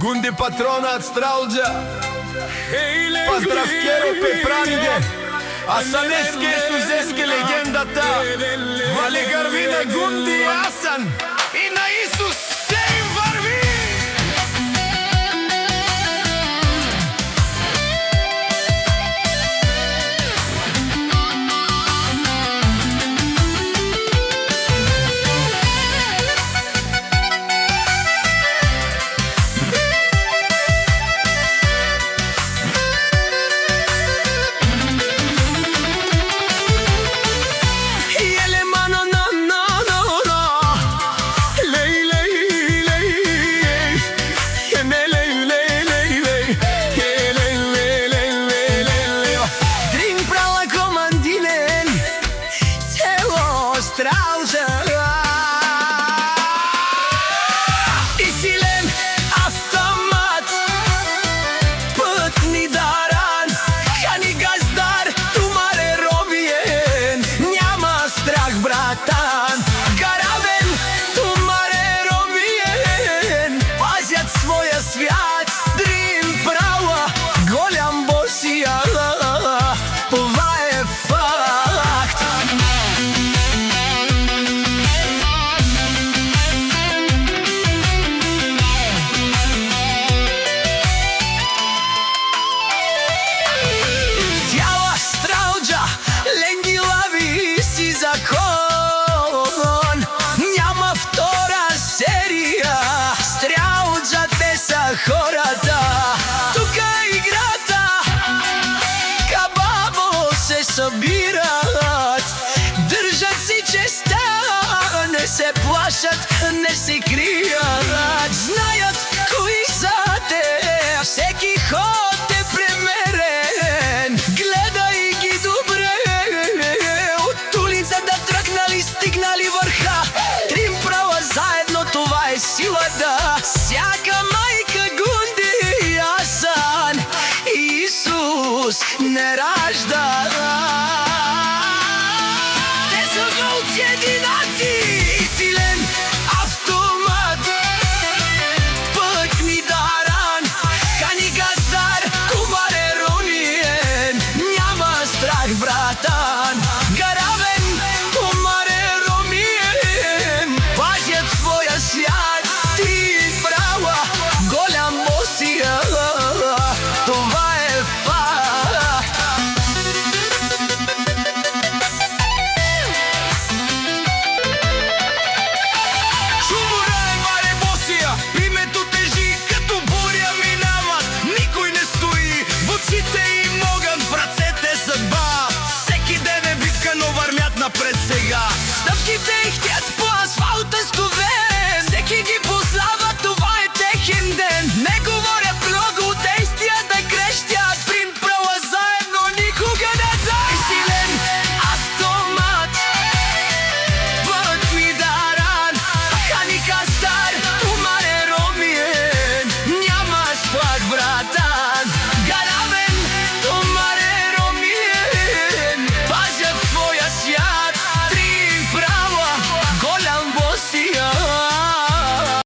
Гунди патронът Стралджа. Поздравкеро пепраниде. Асанеске сузеске легендата. Вали гърви на Гунди Асан и на Исус се им върви. Стралджа и силен автомат, пътни даран, хани газдар, тумаре робиен, няма страх братан, гаравен, тумаре робиен, пазят своя свят, дрим права, голям босия, това е факт. Закон няма втора серия. Стралджа те са хората. Тука играта кабаво се събират. Държат си честа, не се плашат, не се крият. Знаят кои са те, всеки ход е премерен. Гледай ги добре, стигнали върха, трим права заедно, това е силата. Всяка майка Гунди Асан, Исус не ражда. Те са вълци единаци и силен автомат, пътни даран, хани газдар, кумаре рониен, няма страх братан, гаравен, това е факт. Шуморай, маре босия, името тежи, като буря минават. Никой не стои, в очите им огън, в ръцете съдба. Всеки ден е битка, но вървят напред сега. Стъпките их тят